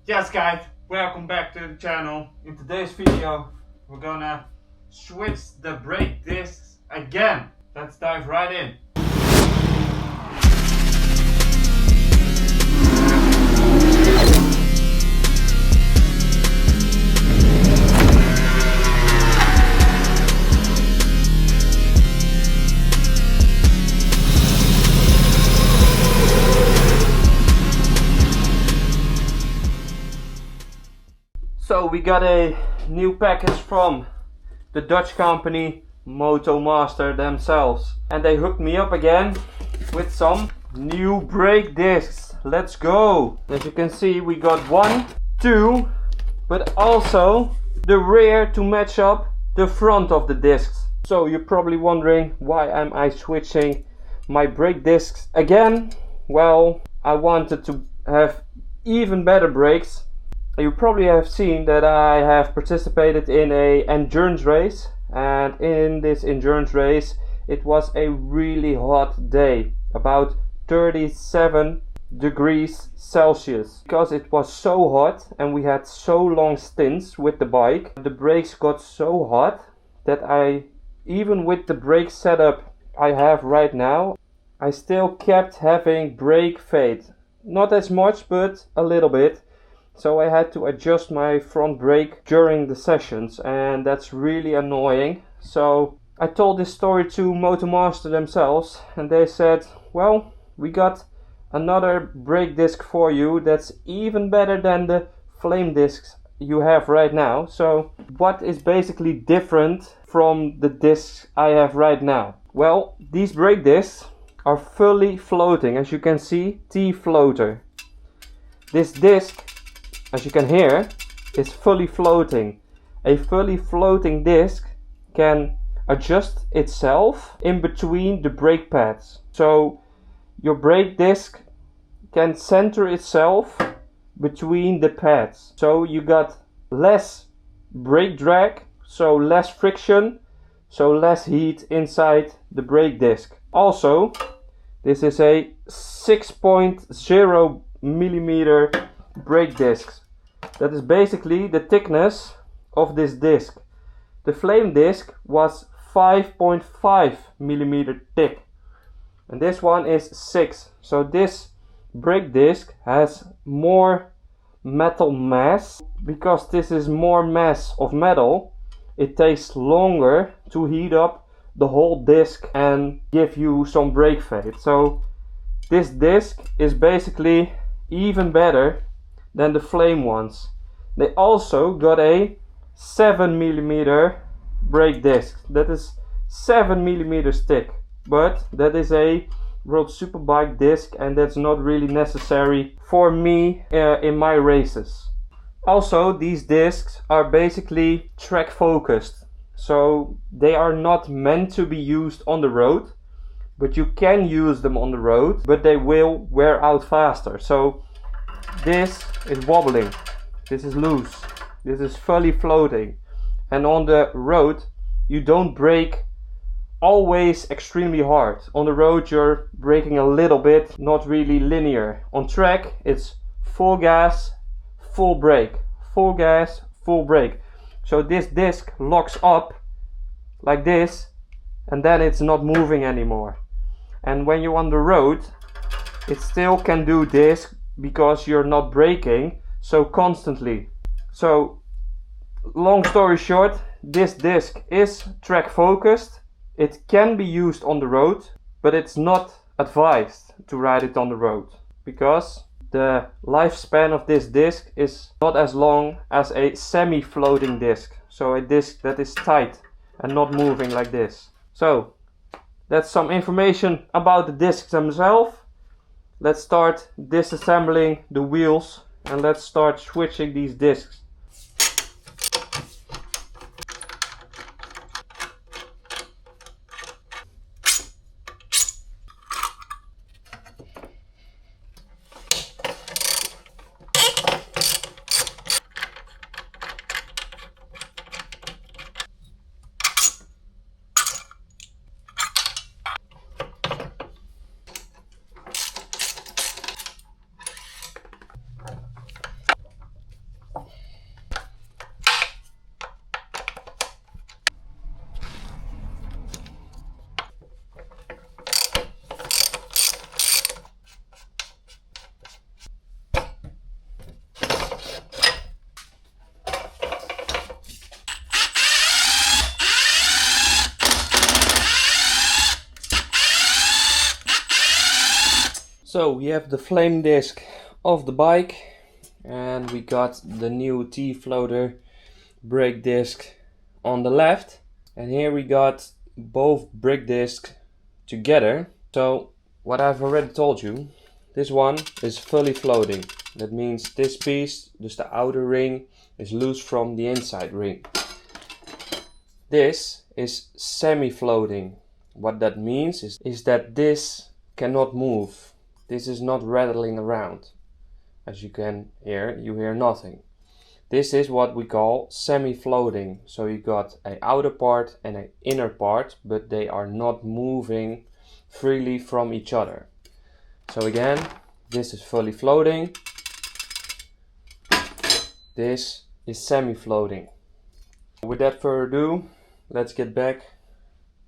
Yes guys, welcome back to the channel. In today's video we're gonna switch the brake discs again. Let's dive right in. So we got a new package from the Dutch company Motomaster themselves, and they hooked me up again with some new brake discs. Let's go! As you can see, we got 1, 2, but also the rear to match up the front of the discs. So you're probably wondering, why am I switching my brake discs again? Well, I wanted to have even better brakes. You probably have seen that I have participated in an endurance race, and in this endurance race it was a really hot day, about 37 degrees Celsius. Because it was so hot and we had so long stints with the bike, the brakes got so hot that even with the brake setup I have right now, I still kept having brake fade. Not as much, but a little bit. So I had to adjust my front brake during the sessions, and that's really annoying. So I told this story to Motomaster themselves, and they said, well, we got another brake disc for you that's even better than the flame discs you have right now. So what is basically different from the discs I have right now? Well, these brake discs are fully floating. As you can see, T-floater. This disc, as you can hear, is fully floating. A fully floating disc can adjust itself in between the brake pads. So your brake disc can center itself between the pads. So you got less brake drag, so less friction, so less heat inside the brake disc. Also, this is a 6.0 millimeter brake disc. That is basically the thickness of this disc. The flame disc was 5.5 millimeter thick, and this one is 6. So this brake disc has more metal mass. Because this is more mass of metal, it takes longer to heat up the whole disc and give you some brake fade. So this disc is basically even better than the flame ones. They also got a 7 millimeter brake disc. That is 7 millimeters thick, but that is a World Superbike disc, and that's not really necessary for me in my races. Also, these discs are basically track focused, so they are not meant to be used on the road, but you can use them on the road, but they will wear out faster. So this is wobbling, this is loose, this is fully floating, and on the road you don't brake always extremely hard. On the road you're braking a little bit, not really linear. On track it's full gas, full brake, full gas, full brake. So this disc locks up like this, and then it's not moving anymore. And when you're on the road, it still can do this because you're not braking so constantly. So long story short, this disc is track focused. It can be used on the road, but it's not advised to ride it on the road because the lifespan of this disc is not as long as a semi-floating disc. So a disc that is tight and not moving like this. So that's some information about the discs themselves. Let's start disassembling the wheels and let's start switching these discs. So we have the flame disc of the bike, and we got the new T-floater brake disc on the left, and here we got both brake discs together. So what I've already told you, this one is fully floating. That means this piece, just the outer ring, is loose from the inside ring. This is semi-floating. What that means is that this cannot move. This is not rattling around. As you can hear, you hear nothing. This is what we call semi-floating. So you got an outer part and an inner part, but they are not moving freely from each other. So again, this is fully floating. This is semi-floating. Without further ado, let's get back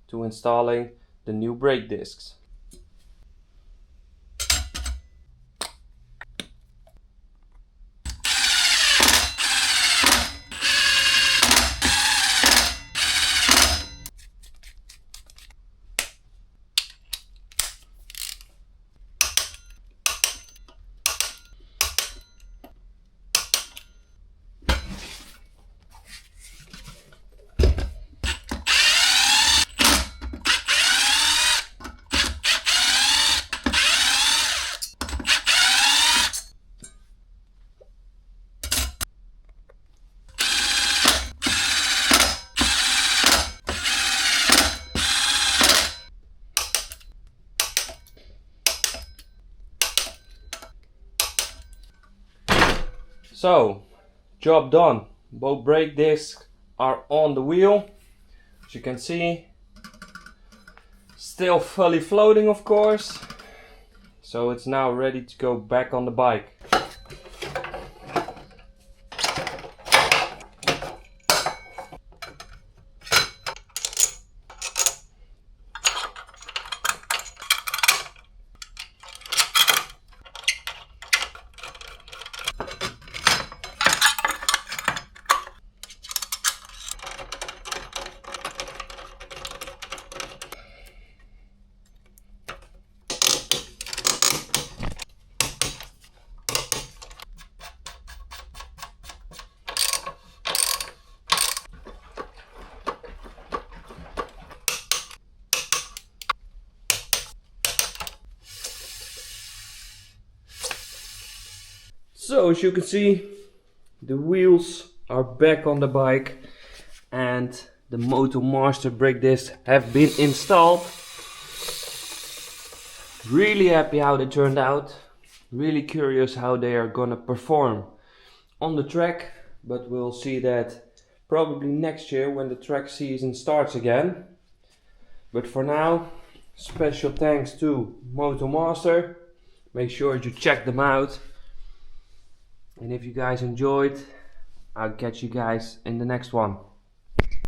to installing the new brake discs. So, job done. Both brake discs are on the wheel. As you can see, still fully floating, of course. So it's now ready to go back on the bike. So as you can see, the wheels are back on the bike and the Moto Master brake discs have been installed. Really happy how they turned out. Really curious how they are gonna perform on the track, but we'll see that probably next year when the track season starts again. But for now, special thanks to Moto Master. Make sure you check them out. And if you guys enjoyed, I'll catch you guys in the next one.